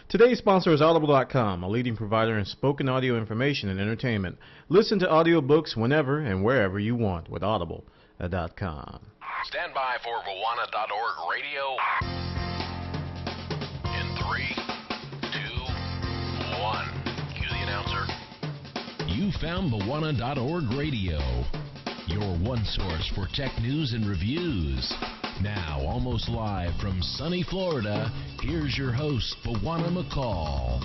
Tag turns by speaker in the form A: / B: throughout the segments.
A: Today's sponsor is Audible.com, a leading provider in spoken audio information and entertainment. Listen to audiobooks whenever and wherever you want with Audible.com.
B: Stand by for Vawana.org radio. In 3, 2, 1. Cue the announcer.
C: You found Vawana.org radio, your one source for tech news and reviews. Now, almost live from sunny Florida, here's your host, Vawana McCall.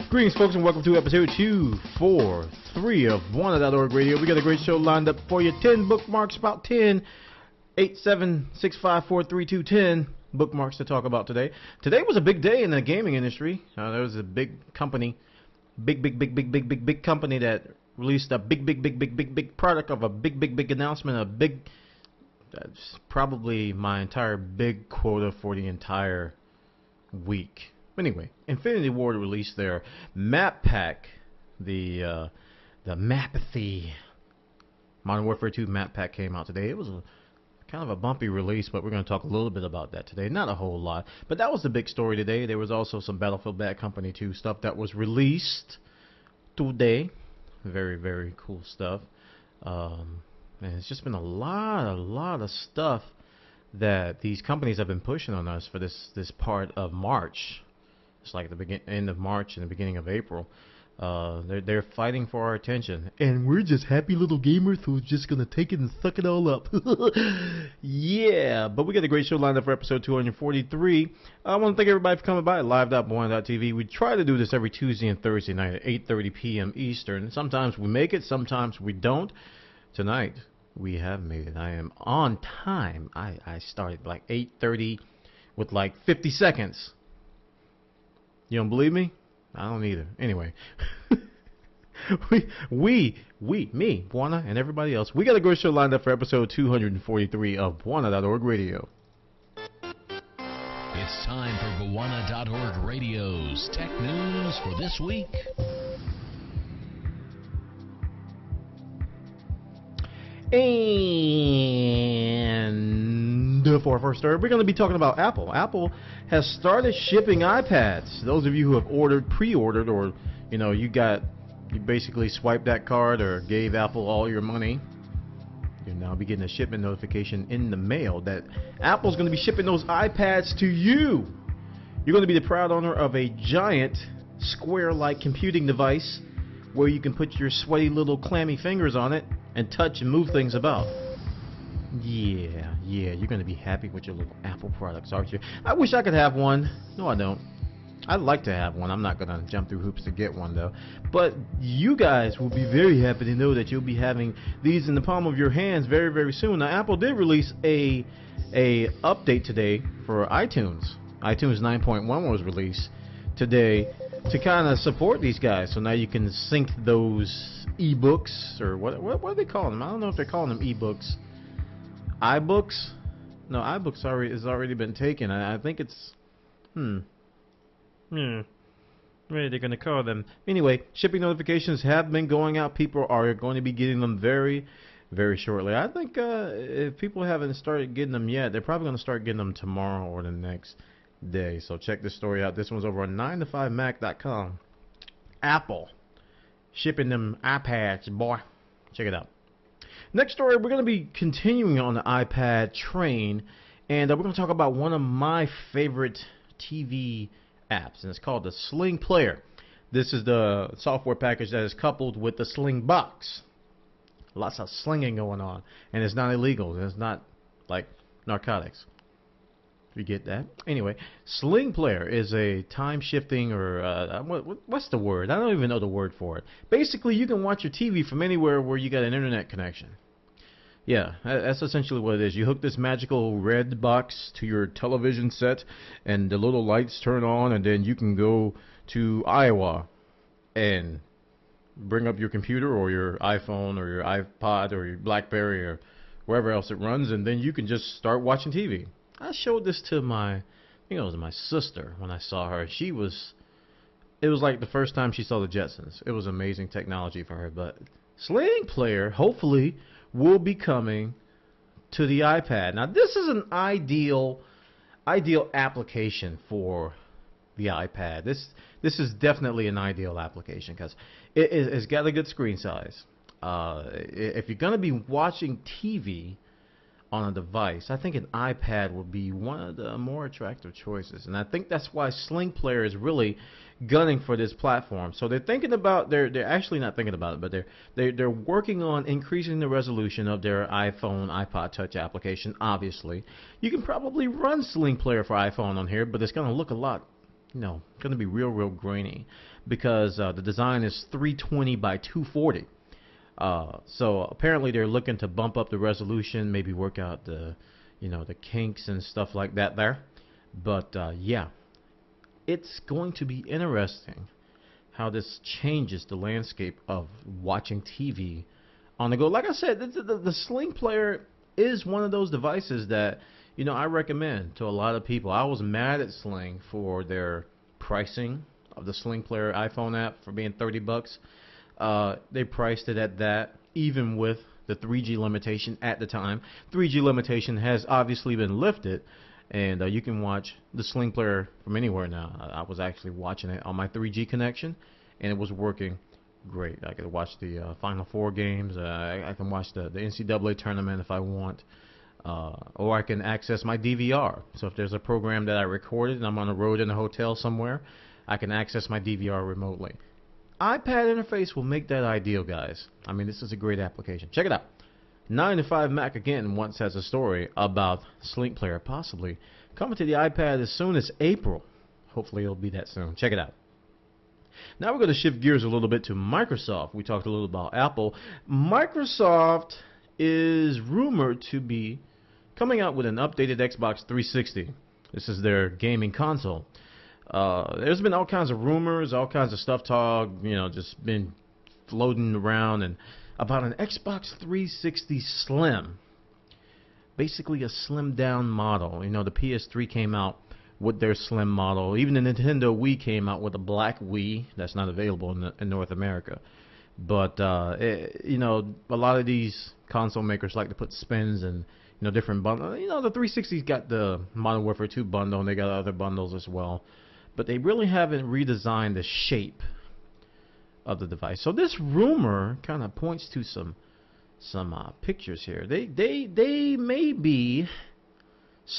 A: Greetings, folks, and welcome to episode 243 of Vawana.org radio. We got a great show lined up for you. 10 bookmarks, about 10, 876543210 bookmarks to talk about today. Today was a big day in the gaming industry. There was a big company, big company that released a big product of a big announcement. That's probably my entire big quota for the entire week. Anyway, Infinity Ward released their map pack, the Mapathy Modern Warfare 2 map pack came out today. It was kind of a bumpy release, but we're going to talk a little bit about that today. Not a whole lot, but that was the big story today. There was also some Battlefield Bad Company 2 stuff that was released today. Very cool stuff. And it's just been a lot of stuff that these companies have been pushing on us for this part of March. It's like the end of March and the beginning of April. They're fighting for our attention, and we're just happy little gamers who's just gonna take it and suck it all up. Yeah, but we got a great show lined up for episode 243. I want to thank everybody for coming by at live.1.tv. We try to do this every Tuesday and Thursday night at 8:30 p.m. Eastern. Sometimes we make it, sometimes we don't. Tonight we have made it. I am on time. I started like 8:30 with like 50 seconds. You don't believe me? I don't either. Anyway, me, Vawana, and everybody else, we got a great show lined up for episode 243 of Vawana.org radio.
C: It's time for Vawana.org radio's tech news for this week.
A: And for our first story, we're going to be talking about Apple. Apple has started shipping iPads. Those of you who have pre-ordered, or you basically swiped that card or gave Apple all your money, you'll now be getting a shipment notification in the mail that Apple's going to be shipping those iPads to you. You're going to be the proud owner of a giant square-like computing device where you can put your sweaty little clammy fingers on it and touch and move things about. Yeah, you're going to be happy with your little Apple products, aren't you? I wish I could have one. No, I don't. I'd like to have one. I'm not going to jump through hoops to get one, though. But you guys will be very happy to know that you'll be having these in the palm of your hands very soon. Now, Apple did release a update today for iTunes. iTunes 9.1 was released today to kind of support these guys. So now you can sync those ebooks, or what are they calling them? I don't know if they're calling them ebooks. iBooks? No, iBooks has already been taken. I think it's what are they going to call them? Anyway, shipping notifications have been going out. People are going to be getting them very shortly. I think if people haven't started getting them yet, they're probably going to start getting them tomorrow or the next day. So check this story out. This one's over on 9to5mac.com. Apple shipping them iPads, boy. Check it out. Next story, we're going to be continuing on the iPad train, and we're going to talk about one of my favorite TV apps, and it's called the SlingPlayer. This is the software package that is coupled with the Sling box. Lots of slinging going on, and it's not illegal. It's not like narcotics. You get that? Anyway, SlingPlayer is a time-shifting, or what's the word? I don't even know the word for it. Basically, you can watch your TV from anywhere where you got an internet connection. Yeah, that's essentially what it is. You hook this magical red box to your television set, and the little lights turn on, and then you can go to Iowa and bring up your computer or your iPhone or your iPod or your BlackBerry or wherever else it runs, and then you can just start watching TV. I showed this to I think it was my sister when I saw her. It was like the first time she saw the Jetsons. It was amazing technology for her. But SlingPlayer hopefully will be coming to the iPad. Now, this is an ideal ideal application for the iPad. This is definitely an ideal application because it's got a good screen size. If you're going to be watching TV on a device, I think an iPad would be one of the more attractive choices, and I think that's why SlingPlayer is really gunning for this platform. So they're thinking about they're actually not thinking about it, but they're working on increasing the resolution of their iPhone, iPod Touch application. Obviously, you can probably run SlingPlayer for iPhone on here, but it's going to look a lot, going to be real grainy because the design is 320 by 240. So apparently they're looking to bump up the resolution, maybe work out the kinks and stuff like that there. But yeah, it's going to be interesting how this changes the landscape of watching TV on the go. Like I said, the SlingPlayer is one of those devices that I recommend to a lot of people. I was mad at Sling for their pricing of the SlingPlayer iPhone app for being $30. They priced it at that, even with the 3G limitation at the time. 3G limitation has obviously been lifted, and you can watch the SlingPlayer from anywhere now. I was actually watching it on my 3G connection, and it was working great. I could watch the Final Four games. I can watch the NCAA tournament if I want, or I can access my DVR. So if there's a program that I recorded and I'm on the road in a hotel somewhere, I can access my DVR remotely. iPad interface will make that ideal, guys. I mean, this is a great application. Check it out. 9to5 Mac again once has a story about SlingPlayer possibly coming to the iPad as soon as April. Hopefully it'll be that soon. Check it out. Now we're going to shift gears a little bit to Microsoft. We talked a little about Apple. Microsoft is rumored to be coming out with an updated Xbox 360. This is their gaming console. There's been all kinds of rumors, all kinds of stuff talk, just been floating around and about an Xbox 360 Slim. Basically a slimmed down model. The PS3 came out with their slim model. Even the Nintendo Wii came out with a black Wii that's not available in North America. But a lot of these console makers like to put spins and different bundles. The 360's got the Modern Warfare 2 bundle, and they got other bundles as well. But they really haven't redesigned the shape of the device. So this rumor kind of points to some pictures here. They may be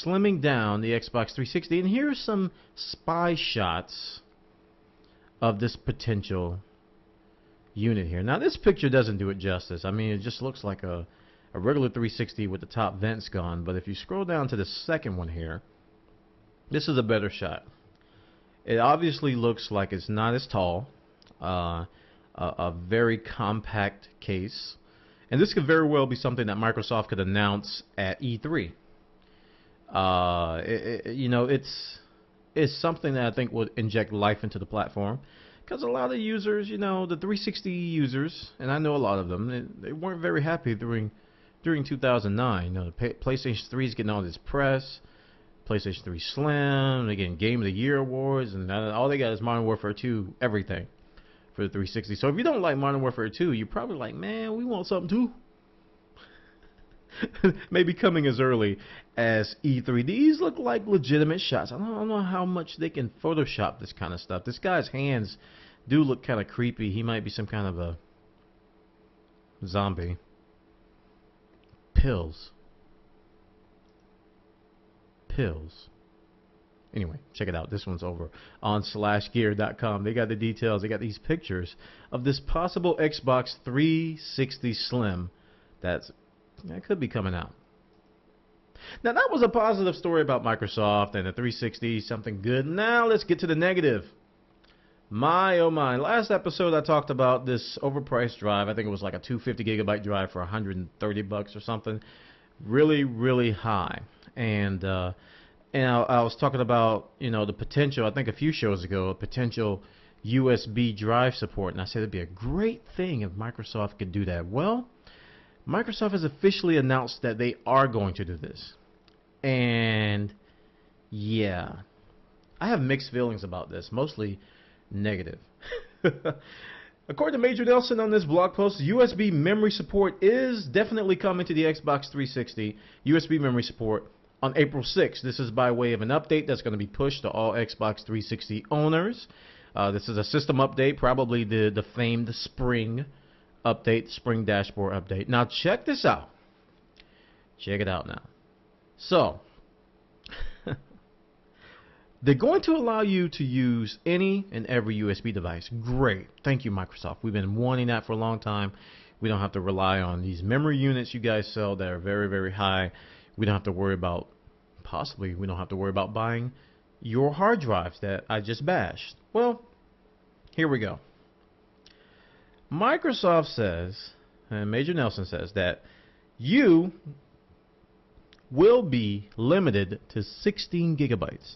A: slimming down the Xbox 360, and here's some spy shots of this potential unit here. Now this picture doesn't do it justice. I mean, it just looks like a regular 360 with the top vents gone. But if you scroll down to the second one here, this is a better shot. It obviously looks like it's not as tall. A very compact case, and this could very well be something that Microsoft could announce at E3. It's something that I think would inject life into the platform, because a lot of users, the 360 users, and I know a lot of them, they weren't very happy during 2009. The PlayStation 3 is getting all this press. PlayStation 3 Slim, they're getting Game of the Year awards, and all they got is Modern Warfare 2 everything for the 360. So if you don't like Modern Warfare 2, you're probably like, man, we want something too. Maybe coming as early as E3. These look like legitimate shots. I don't know how much they can Photoshop this kind of stuff. This guy's hands do look kind of creepy. He might be some kind of a zombie. Pills. Anyway, check it out. This one's over on /gear.com. They got the details. They got these pictures of this possible Xbox 360 Slim that could be coming out. Now that was a positive story about Microsoft and the 360, something good. Now let's get to the negative. My oh my. Last episode I talked about this overpriced drive. I think it was like a 250 gigabyte drive for $130 or something. Really high. And I was talking about, the potential, I think a few shows ago, a potential USB drive support. And I said it'd be a great thing if Microsoft could do that. Well, Microsoft has officially announced that they are going to do this. And yeah, I have mixed feelings about this, mostly negative. According to Major Nelson on this blog post, USB memory support is definitely coming to the Xbox 360. USB memory support on April 6th. This is by way of an update that's going to be pushed to all Xbox 360 owners. This is a system update, probably the famed spring update, spring dashboard update. Now check this out. Check it out now. So, they're going to allow you to use any and every USB device. Great. Thank you, Microsoft. We've been wanting that for a long time. We don't have to rely on these memory units you guys sell that are very, very high. We don't have to worry about, possibly, we don't have to worry about buying your hard drives that I just bashed. Well, here we go. Microsoft says, and Major Nelson says, that you will be limited to 16 gigabytes.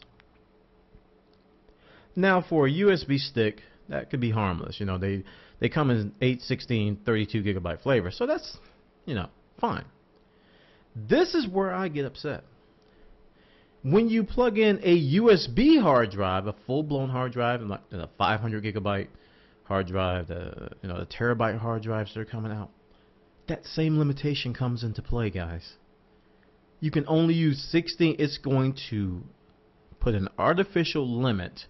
A: Now, for a USB stick, that could be harmless. You know, they come in 8, 16, 32 gigabyte flavor. So that's, you know, fine. This is where I get upset. When you plug in a USB hard drive, a full-blown hard drive, like a 500 gigabyte hard drive, the terabyte hard drives that are coming out, that same limitation comes into play, guys. You can only use 16. It's going to put an artificial limit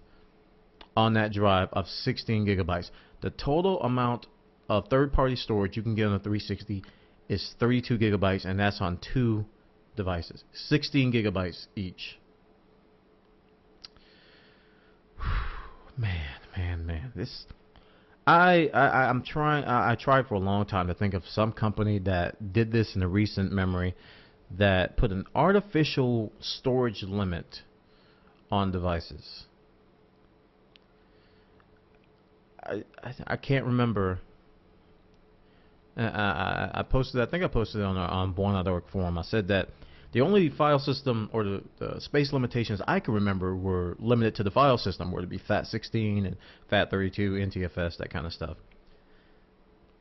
A: on that drive of 16 gigabytes. The total amount of third-party storage you can get on a 360 is 32 gigabytes, and that's on 2 devices. 16 gigabytes each. Man. This, I'm trying. I tried for a long time to think of some company that did this in a recent memory, that put an artificial storage limit on devices. I can't remember. I posted. I think I posted it on Born.org forum. I said that the only file system or the space limitations I can remember were limited to the file system, where it'd be FAT16 and FAT32, NTFS, that kind of stuff.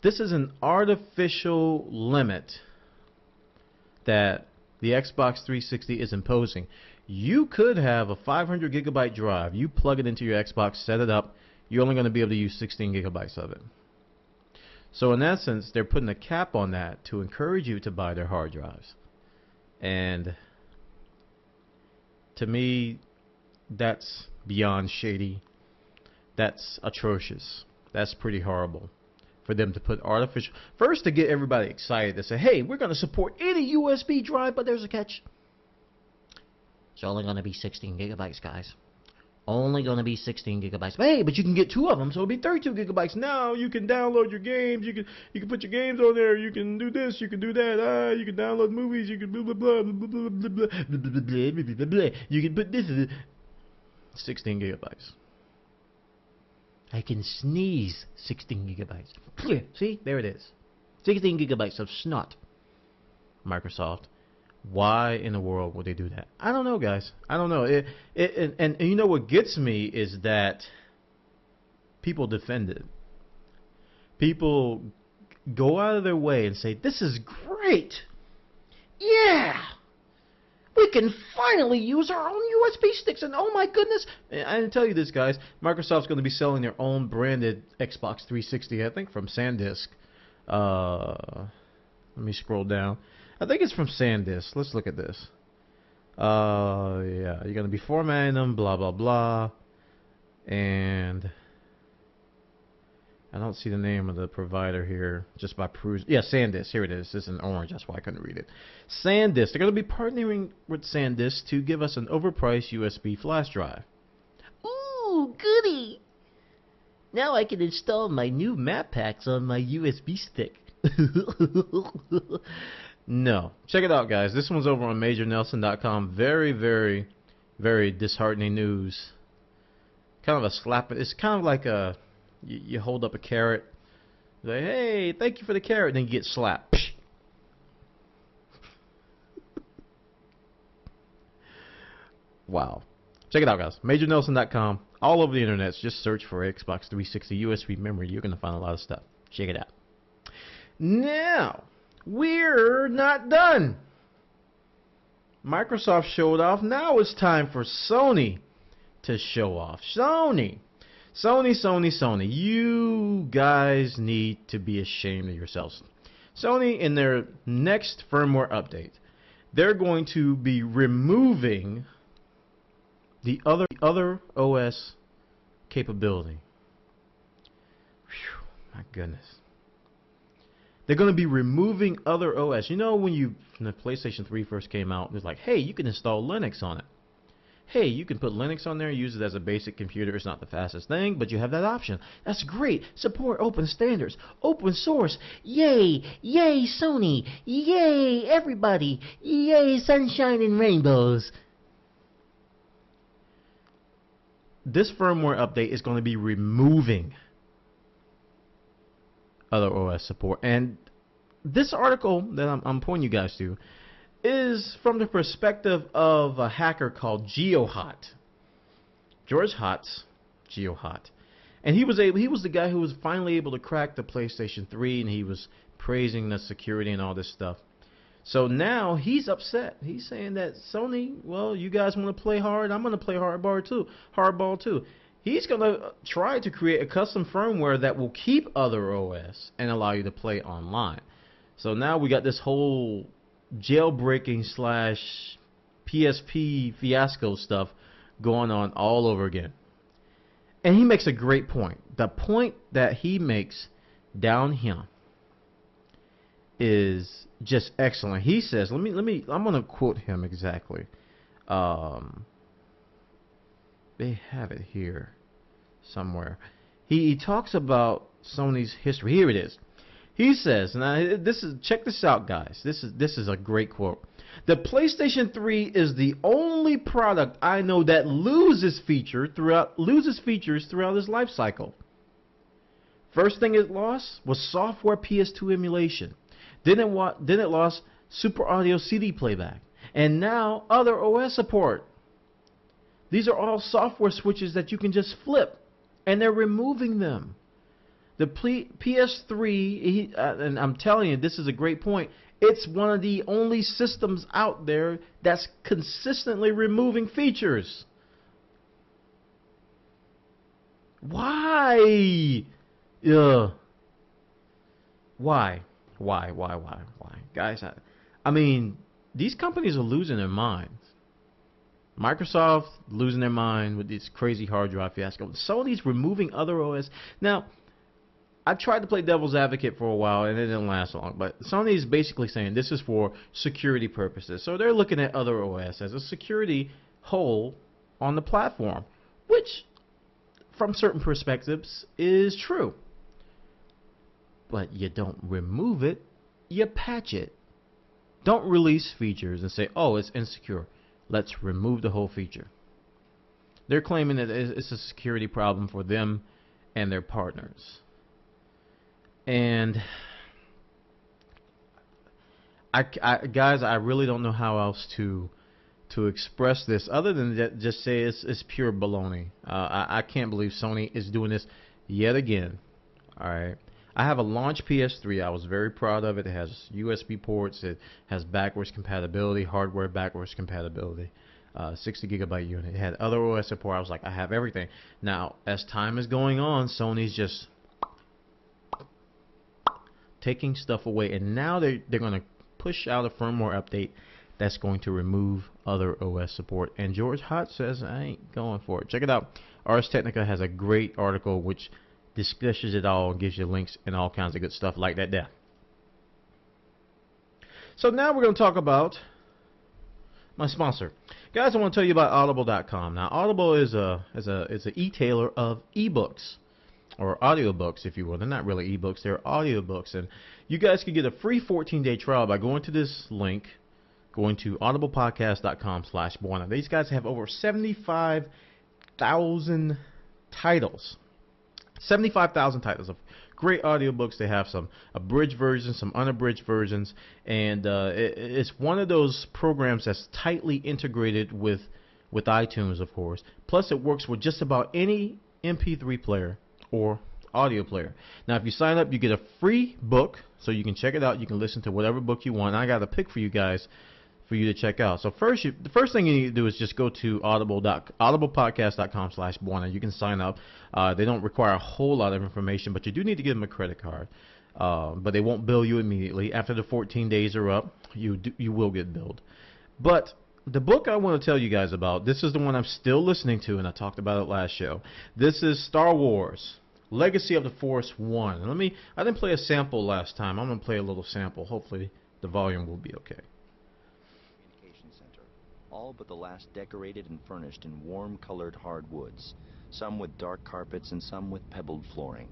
A: This is an artificial limit that the Xbox 360 is imposing. You could have a 500 gigabyte drive. You plug it into your Xbox, set it up. You're only going to be able to use 16 gigabytes of it. So in essence, they're putting a cap on that to encourage you to buy their hard drives. And to me, that's beyond shady. That's atrocious. That's pretty horrible for them to put artificial... First, to get everybody excited to say, hey, we're going to support any USB drive, but there's a catch. It's only going to be 16 gigabytes, guys. Only going to be 16 gigabytes. But hey, but you can get 2 of them, so it'll be 32 gigabytes. Now you can download your games. You can put your games on there. You can do this. You can do that. You can download movies. You can blah blah blah blah blah blah blah blah blah blah. You can put this. 16 gigabytes. I can sneeze 16 gigabytes. See, there it is. 16 gigabytes of snot. Microsoft. Why in the world would they do that? I don't know, guys. I don't know. And you know what gets me is that people defend it. People go out of their way and say, this is great. Yeah. We can finally use our own USB sticks. And oh my goodness. I didn't tell you this, guys. Microsoft's going to be selling their own branded Xbox 360, I think, from SanDisk. Let me scroll down. I think it's from SanDisk. Let's look at this. Yeah, you're going to be formatting them, blah, blah, blah. And I don't see the name of the provider here just by perusing. Yeah, SanDisk. Here it is. It's in orange. That's why I couldn't read it. SanDisk. They're going to be partnering with SanDisk to give us an overpriced USB flash drive. Ooh, goody. Now I can install my new map packs on my USB stick. No. Check it out, guys. This one's over on MajorNelson.com. Very, very, very disheartening news. Kind of a slap. It's kind of like you hold up a carrot. Like, hey, thank you for the carrot. Then you get slapped. Wow. Check it out, guys. MajorNelson.com. All over the internet. Just search for Xbox 360 USB memory. You're going to find a lot of stuff. Check it out. Now, we're not done. Microsoft showed off. Now it's time for Sony to show off. Sony. You guys need to be ashamed of yourselves. Sony, in their next firmware update, they're going to be removing the other OS capability. Whew, my goodness. They're going to be removing other OS. You know, when the PlayStation 3 first came out, it was like, hey, you can install Linux on it. Hey, you can put Linux on there, use it as a basic computer. It's not the fastest thing, but you have that option. That's great. Support open standards, open source. Yay, yay, Sony. Yay, everybody. Yay, sunshine and rainbows. This firmware update is going to be removing other OS support. And this article that I'm pointing you guys to is from the perspective of a hacker called GeoHot. George Hotz, GeoHot. And he was the guy who was finally able to crack the PlayStation 3, and he was praising the security and all this stuff. So now he's upset. He's saying that Sony, well, you guys want to play hard, I'm going to play hardball too. He's going to try to create a custom firmware that will keep other OS and allow you to play online. So now we got this whole jailbreaking / PSP fiasco stuff going on all over again. And he makes a great point. The point that he makes down here is just excellent. He says, I'm going to quote him exactly. They have it here somewhere. He talks about Sony's history. Here it is. He says, now check this out, guys. This is a great quote. The PlayStation 3 is the only product I know that loses features throughout its life cycle. First thing it lost was software PS2 emulation. Then it lost Super Audio CD playback, and now other OS support. These are all software switches that you can just flip, and they're removing them. The PS3, and I'm telling you, this is a great point. It's one of the only systems out there that's consistently removing features. Why? Why? Guys, I mean, these companies are losing their minds. Microsoft losing their mind with this crazy hard drive fiasco. Sony's removing other OS. Now, I tried to play devil's advocate for a while and it didn't last long, but Sony is basically saying this is for security purposes. So they're looking at other OS as a security hole on the platform, which from certain perspectives is true. But you don't remove it, you patch it. Don't release features and say, oh, it's insecure. Let's remove the whole feature. They're claiming that it's a security problem for them and their partners. And guys, I really don't know how else to express this other than just say it's pure baloney. I can't believe Sony is doing this yet again. All right. I have a launch PS3. I was very proud of it. It has USB ports. It has backwards compatibility, hardware backwards compatibility, 60 gigabyte unit. It had other OS support. I was like, I have everything. Now, as time is going on, Sony's just taking stuff away, and now they're going to push out a firmware update that's going to remove other OS support. And George Hot says, I ain't going for it. Check it out. Ars Technica has a great article which discusses it all and gives you links and all kinds of good stuff like that there. So now we're going to talk about my sponsor. Guys, I want to tell you about Audible.com. Now, Audible is an e-tailer of ebooks, or audiobooks, if you will. They're not really ebooks, they're audiobooks. And you guys can get a free 14-day trial by going to this link, going to audiblepodcast.com/Buona. These guys have over 75,000 titles. 75,000 titles of great audiobooks. They have some abridged versions, some unabridged versions, and it's one of those programs that's tightly integrated with iTunes, of course. Plus, it works with just about any MP3 player or audio player. Now, if you sign up, you get a free book, so you can check it out. You can listen to whatever book you want. I got a pick for you guys for you to check out. So the first thing you need to do is just go to audiblepodcast.com/Buona. You can sign up. They don't require a whole lot of information, but you do need to give them a credit card. but they won't bill you immediately. After the 14 days are up, you will get billed. But the book I want to tell you guys about, this is the one I'm still listening to, and I talked about it last show. This is Star Wars Legacy of the Force 1. And I didn't play a sample last time. I'm going to play a little sample. Hopefully the volume will be okay.
D: Communication center, all but the last decorated and furnished in warm-colored hardwoods, some with dark carpets and some with pebbled flooring.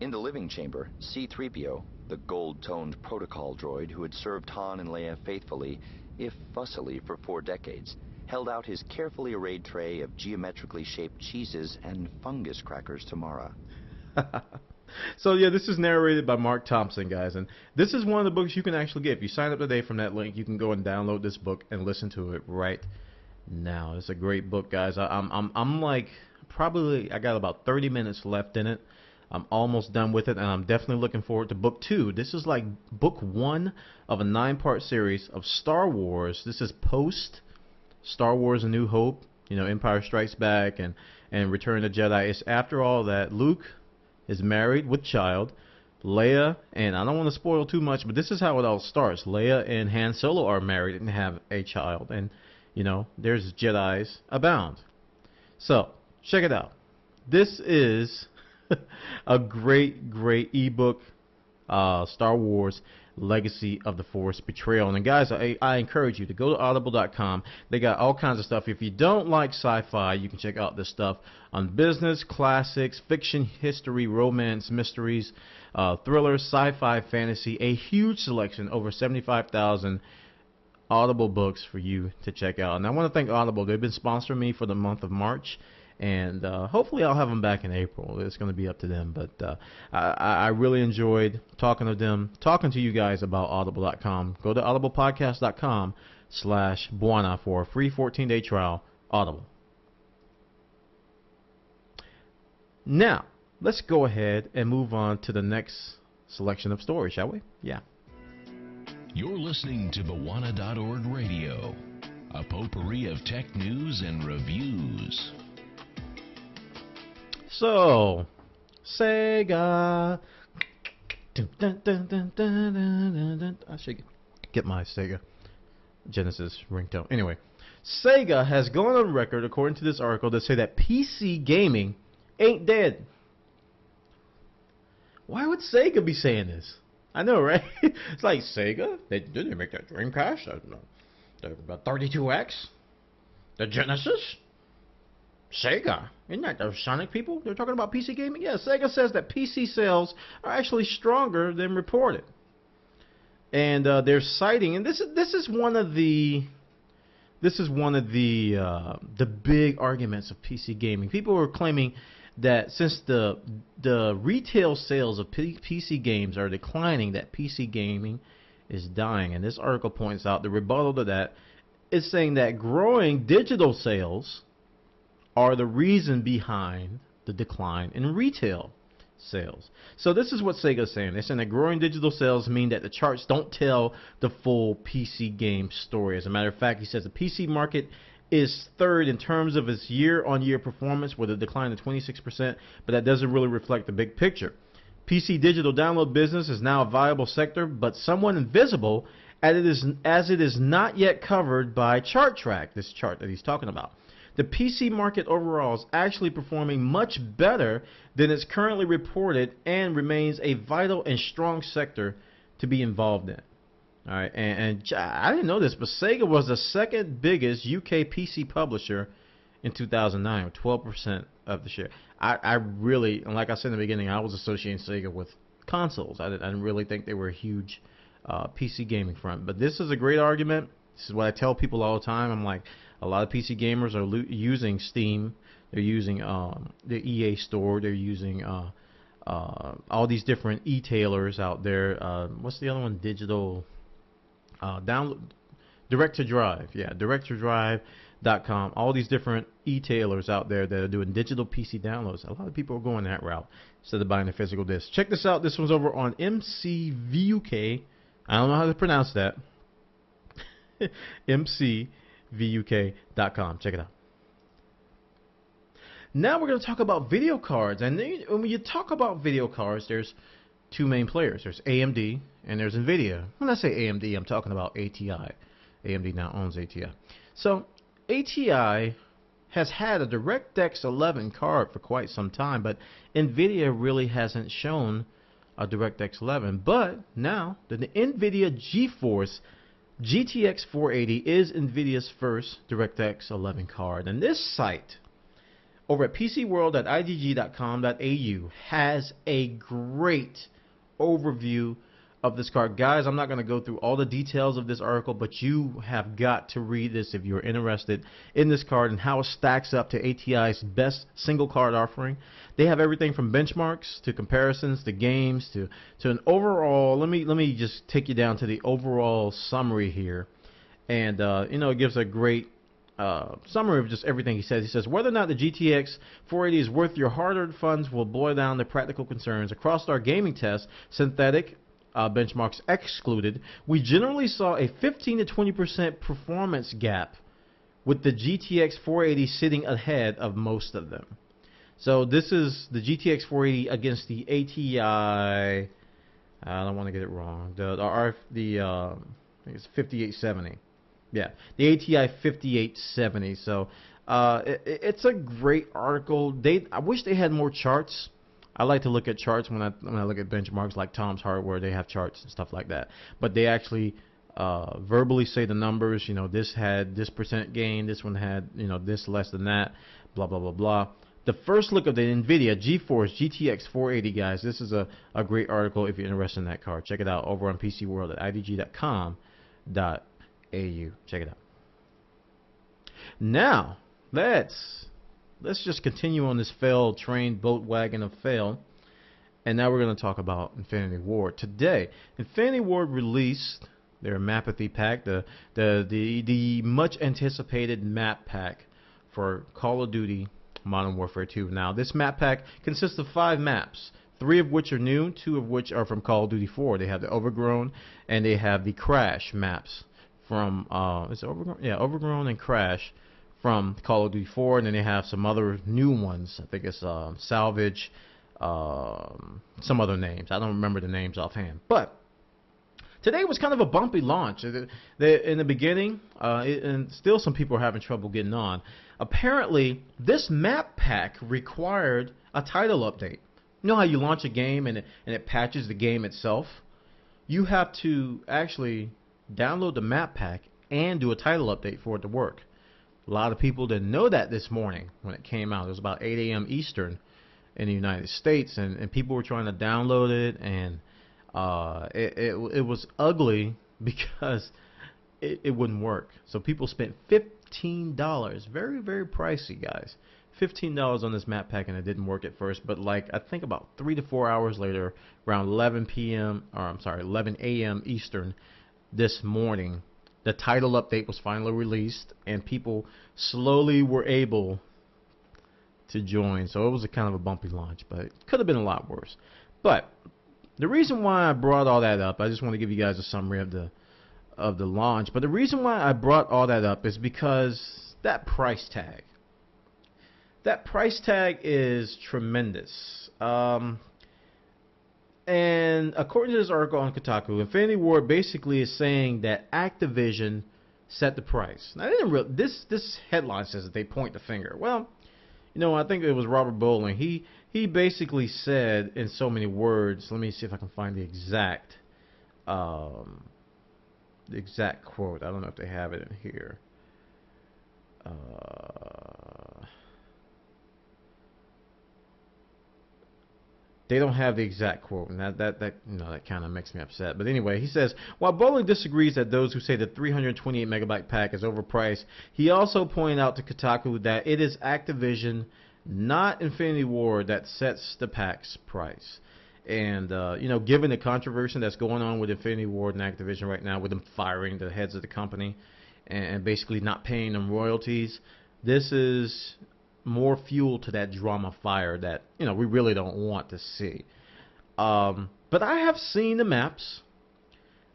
D: In the living chamber, C-3PO, the gold-toned protocol droid who had served Han and Leia faithfully, if fussily, for 4 decades, held out his carefully arrayed tray of geometrically shaped cheeses and fungus crackers to Mara.
A: So yeah, this is narrated by Mark Thompson, guys, and this is one of the books you can actually get. If you sign up today from that link, you can go and download this book and listen to it right now. It's a great book, guys. I'm like, probably, I got about 30 minutes left in it. I'm almost done with it, and I'm definitely looking forward to book 2. This is like book 1 of a 9-part series of Star Wars. This is post Star Wars A New Hope, you know, Empire Strikes Back and Return of the Jedi. It's after all that. Luke is married with child. Leia, and I don't want to spoil too much, but this is how it all starts. Leia and Han Solo are married and have a child, and you know, there's Jedis abound. So check it out. This is a great ebook, Star Wars Legacy of the Force Betrayal. And guys, I encourage you to go to audible.com. They got all kinds of stuff. If you don't like sci-fi, you can check out this stuff on business, classics, fiction, history, romance, mysteries, thrillers, sci-fi, fantasy, a huge selection, over 75,000 Audible books for you to check out. And I want to thank Audible. They've been sponsoring me for the month of March, and hopefully I'll have them back in April. It's going to be up to them, but I really enjoyed talking to them, talking to you guys about audible.com. Go to audiblepodcast.com/Buana for a free 14-day trial. Audible. Now let's go ahead and move on to the next selection of stories, shall we? Yeah.
C: You're listening to Buana.org Radio, a potpourri of tech news and reviews.
A: So, Sega. I should get my Sega Genesis ringtone. Anyway, Sega has gone on record, according to this article, to say that PC gaming ain't dead. Why would Sega be saying this? I know, right? It's like Sega. Did they make that Dreamcast? I don't know. The 32X? The Genesis? Sega? Isn't that those Sonic people? They're talking about PC gaming? Yeah, Sega says that PC sales are actually stronger than reported. And they're citing, and this is one of the big arguments of PC gaming. People are claiming that since the retail sales of PC games are declining, that PC gaming is dying. And this article points out the rebuttal to that is saying that growing digital sales are the reason behind the decline in retail sales. So this is what Sega is saying. They're saying that growing digital sales mean that the charts don't tell the full PC game story. As a matter of fact, he says the PC market is third in terms of its year-on-year performance with a decline of 26%, but that doesn't really reflect the big picture. PC digital download business is now a viable sector, but somewhat invisible as it is not yet covered by ChartTrack, this chart that he's talking about. The PC market overall is actually performing much better than it's currently reported and remains a vital and strong sector to be involved in. All right, and I didn't know this, but Sega was the second biggest UK PC publisher in 2009, with 12% of the share. I really, and like I said in the beginning, I was associating Sega with consoles. I didn't really think they were a huge PC gaming front. But this is a great argument. This is what I tell people all the time. I'm like, a lot of PC gamers are using Steam. They're using the EA Store. They're using all these different e-tailers out there. What's the other one? Digital download, Direct to Drive. Yeah, directtodrive.com. All these different e-tailers out there that are doing digital PC downloads. A lot of people are going that route instead of buying a physical disc. Check this out. This one's over on MCVUK. I don't know how to pronounce that. MCVUK.com. Check it out. Now we're going to talk about video cards. And when you talk about video cards, there's two main players. There's AMD and there's NVIDIA. When I say AMD, I'm talking about ATI. AMD now owns ATI. So ATI has had a DirectX 11 card for quite some time, but NVIDIA really hasn't shown a DirectX 11. But now the NVIDIA GeForce GTX 480 is NVIDIA's first DirectX 11 card. And this site over at pcworld.idg.com.au has a great overview of this card. Guys, I'm not going to go through all the details of this article, but you have got to read this if you're interested in this card and how it stacks up to ATI's best single card offering. They have everything from benchmarks to comparisons to games to an overall. Let me just take you down to the overall summary here, and it gives a great summary of just everything he says. He says, whether or not the GTX 480 is worth your hard-earned funds will boil down to practical concerns. Across our gaming tests, synthetic benchmarks excluded, we generally saw a 15 to 20% performance gap, with the GTX 480 sitting ahead of most of them. So this is the GTX 480 against the ATI. I don't want to get it wrong. I think it's 5870. Yeah, the ATI 5870. So it's a great article. I wish they had more charts. I like to look at charts when I look at benchmarks like Tom's Hardware. They have charts and stuff like that. But they actually verbally say the numbers. This had this percent gain. This one had this less than that. Blah blah blah blah. The first look of the NVIDIA GeForce GTX 480, guys. This is a great article if you're interested in that card. Check it out over on PCWorld@idg.com.au. Check it out. Now let's just continue on this failed train boat wagon of fail, and now we're going to talk about Infinity Ward today. Infinity Ward released their Mapathy pack, the much anticipated map pack for Call of Duty Modern Warfare 2. Now this map pack consists of 5 maps, 3 of which are new, 2 of which are from Call of Duty 4. They have the Overgrown and they have the Crash maps from is it Overgrown? Yeah, Overgrown and Crash from Call of Duty 4, and then they have some other new ones. I think it's Salvage, some other names. I don't remember the names offhand. But today was kind of a bumpy launch. In the beginning, and still some people are having trouble getting on. Apparently, this map pack required a title update. You know how you launch a game and it patches the game itself? You have to actually download the map pack and do a title update for it to work. A lot of people didn't know that this morning when it came out. It was about 8 a.m. Eastern in the United States, and people were trying to download it, and it was ugly because it wouldn't work. So people spent $15, very, very pricey, guys. $15 on this map pack, and it didn't work at first, but I think about 3 to 4 hours later, around 11 a.m. Eastern this morning, the title update was finally released, and people slowly were able to join. So it was a kind of a bumpy launch, but it could have been a lot worse. But the reason why I brought all that up, I just want to give you guys a summary of the launch. But the reason why I brought all that up is because that price tag. That price tag is tremendous. And according to this article on Kotaku, Infinity Ward basically is saying that Activision set the price. Now, this headline says that they point the finger. Well, I think it was Robert Bowling. He basically said in so many words. Let me see if I can find the exact quote. I don't know if they have it in here. They don't have the exact quote, and that kind of makes me upset. But anyway, he says, while Bowling disagrees that those who say the 328 megabyte pack is overpriced, he also pointed out to Kotaku that it is Activision, not Infinity Ward, that sets the pack's price. And given the controversy that's going on with Infinity Ward and Activision right now, with them firing the heads of the company and basically not paying them royalties, this is more fuel to that drama fire that we really don't want to see. But I have seen the maps.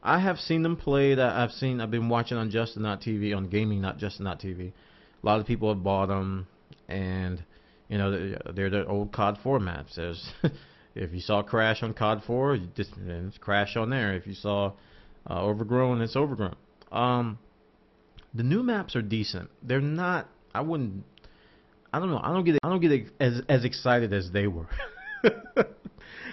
A: I have seen them played. I've been watching on Justin.tv, on Gaming Not Justin.tv. A lot of people have bought them, and they're the old COD 4 maps. There's If you saw Crash on COD 4, it's Crash on there. If you saw Overgrown, it's Overgrown. The new maps are decent. They're not. I wouldn't. I don't know. I don't get as excited as they were.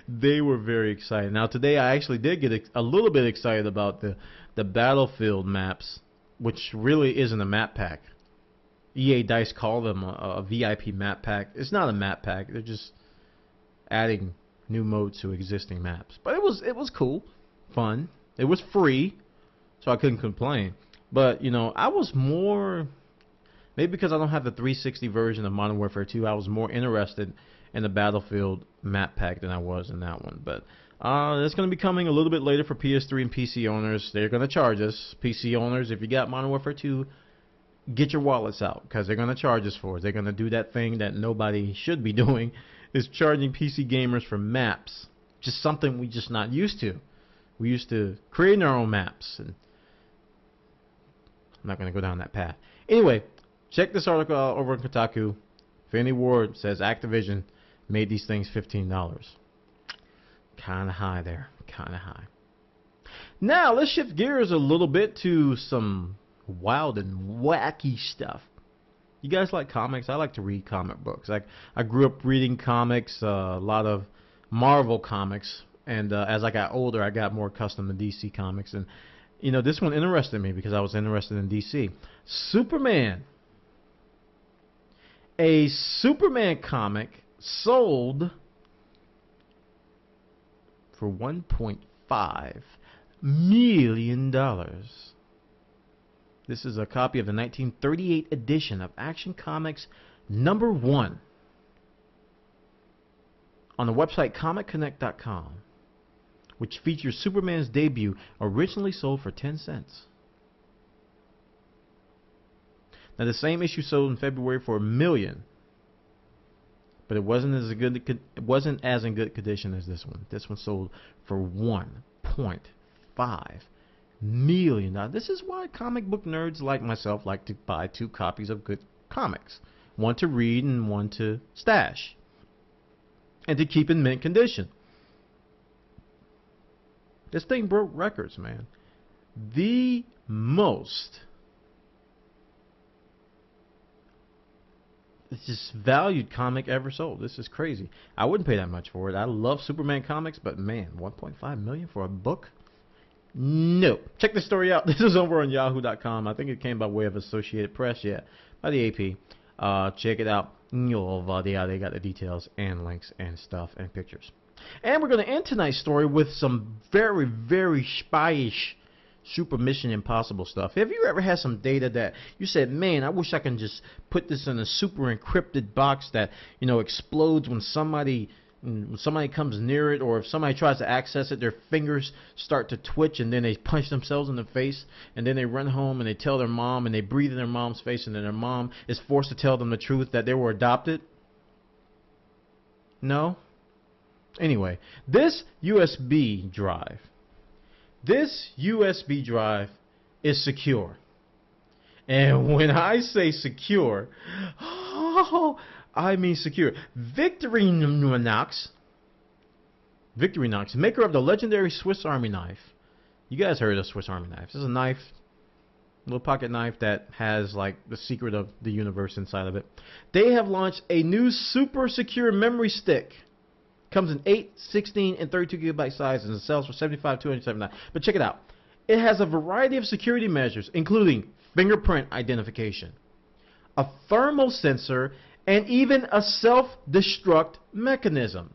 A: They were very excited. Now today I actually did get a little bit excited about the Battlefield maps, which really isn't a map pack. EA Dice call them a VIP map pack. It's not a map pack. They're just adding new modes to existing maps. But it was cool, fun. It was free, so I couldn't complain. But you know, I was more, maybe because I don't have the 360 version of Modern Warfare 2, I was more interested in the Battlefield map pack than I was in that one. But it's going to be coming a little bit later for PS3 and PC owners. They're going to charge us. PC owners, if you got Modern Warfare 2, get your wallets out, because they're going to charge us for it. They're going to do that thing that nobody should be doing, is charging PC gamers for maps. Just something we just not used to. We used to create our own maps, and I'm not going to go down that path. Anyway, check this article out over on Kotaku. Infinity Ward says Activision made these things $15. Kind of high there. Kind of high. Now, let's shift gears a little bit to some wild and wacky stuff. You guys like comics? I like to read comic books. I grew up reading comics, a lot of Marvel comics, and as I got older, I got more accustomed to DC comics. And you know, this one interested me because I was interested in DC. Superman. A Superman comic sold for $1.5 million. This is a copy of the 1938 edition of Action Comics #1 on the website ComicConnect.com, which features Superman's debut, originally sold for 10 cents. Now, the same issue sold in February for $1 million, but it wasn't as in good condition as this one. This one sold for $1.5 million. Now, this is why comic book nerds like myself like to buy 2 copies of good comics, one to read and one to stash, and to keep in mint condition. This thing broke records, man. The most valued comic ever sold. This is crazy. I wouldn't pay that much for it. I love Superman comics, but man, $1.5 million for a book? No. Check this story out. This is over on Yahoo.com. I think it came by way of Associated Press, yeah, by the AP. Check it out. They got the details and links and stuff and pictures. And we're going to end tonight's story with some very, very spy-ish Super Mission Impossible stuff. Have you ever had some data that you said, man, I wish I can just put this in a super encrypted box that, you know, explodes when somebody comes near it, or if somebody tries to access it, their fingers start to twitch and then they punch themselves in the face, and then they run home and they tell their mom and they breathe in their mom's face, and then their mom is forced to tell them the truth that they were adopted? No? Anyway, this USB drive is secure. And when I say secure, I mean secure. Victorinox, maker of the legendary Swiss Army knife. You guys heard of Swiss Army knife. This is a knife, a little pocket knife that has like the secret of the universe inside of it. They have launched a new super secure memory stick. Comes in 8, 16, and 32 gigabyte sizes and sells for $75, $279. But check it out. It has a variety of security measures, including fingerprint identification, a thermal sensor, and even a self-destruct mechanism.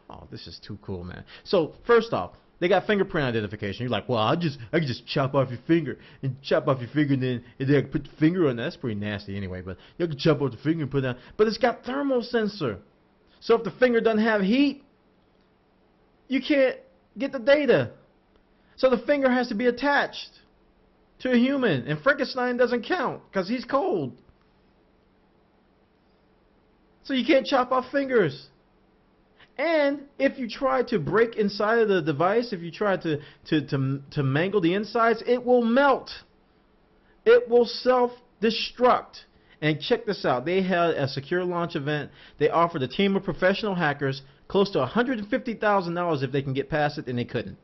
A: Oh, this is too cool, man. So, first off, they got fingerprint identification. You're like, well, I can just chop off your finger and then I can put the finger on. That's pretty nasty anyway, but you can chop off the finger and put it on. But it's got thermal sensor. So if the finger doesn't have heat, you can't get the data. So the finger has to be attached to a human. And Frankenstein doesn't count because he's cold. So you can't chop off fingers. And if you try to break inside of the device, if you try to mangle the insides, it will melt. It will self-destruct. And check this out. They had a secure launch event. They offered a team of professional hackers close to $150,000 if they can get past it, and they couldn't.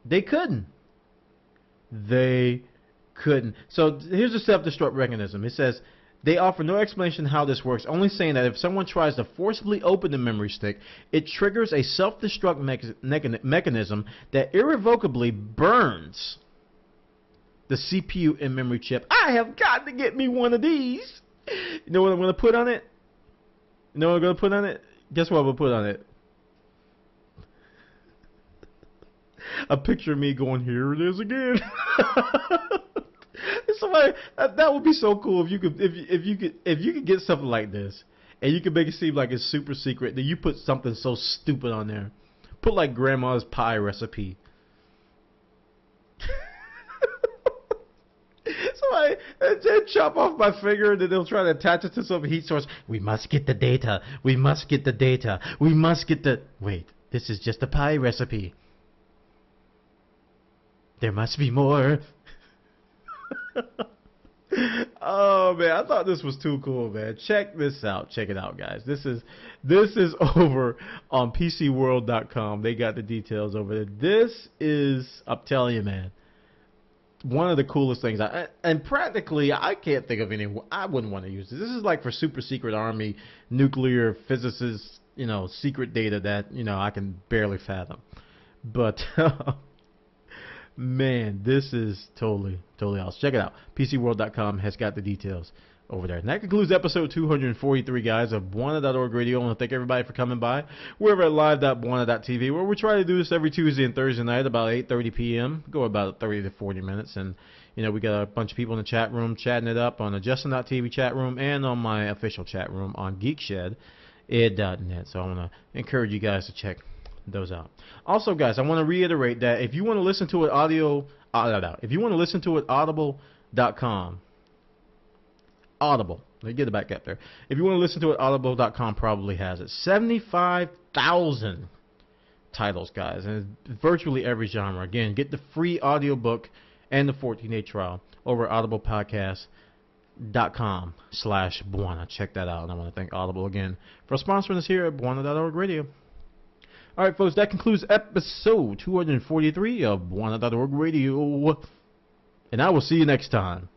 A: They couldn't. They couldn't. So here's the self-destruct mechanism. It says they offer no explanation how this works, only saying that if someone tries to forcibly open the memory stick, it triggers a self-destruct mechanism that irrevocably burns the CPU and memory chip. I have got to get me one of these. You know what I'm going to put on it? You know what I'm going to put on it? Guess what I'm going to put on it? A picture of me going, here it is again. Somebody, that would be so cool if you could get something like this, and you could make it seem like it's super secret. Then you put something so stupid on there. Put like grandma's pie recipe. Somebody chop off my finger, and then they'll try to attach it to some heat source. We must get the data. We must get the data. We must get the. Wait, this is just a pie recipe. There must be more. Oh man, I thought this was too cool, man. Check this out. Check it out, guys. This is over on PCWorld.com. They got the details over there. This is, I'm telling you, man, one of the coolest things. And practically, I can't think of any. I wouldn't want to use this. This is like for super secret army, nuclear physicists, secret data that I can barely fathom. But man, this is totally awesome. Check it out. PCWorld.com has got the details over there. And that concludes episode 243, guys, of Buana.org Radio. I want to thank everybody for coming by. We're over at live.buana.tv, where we try to do this every Tuesday and Thursday night about 8:30 p.m. Go about 30 to 40 minutes. And, we got a bunch of people in the chat room chatting it up on the Justin.tv chat room and on my official chat room on GeekShed.net. So I want to encourage you guys to check those out. Also, guys, I want to reiterate that if you want to listen to it audible.com, Audible, let me get it back up there. If you want to listen to it, audible.com probably has it. 75,000 titles, guys, and virtually every genre. Again, get the free audiobook and the 14-day trial over at audiblepodcast.com/Buana. Check that out, and I want to thank Audible again for sponsoring us here at Buana.org Radio. All right, folks, that concludes episode 243 of Buana.org Radio, and I will see you next time.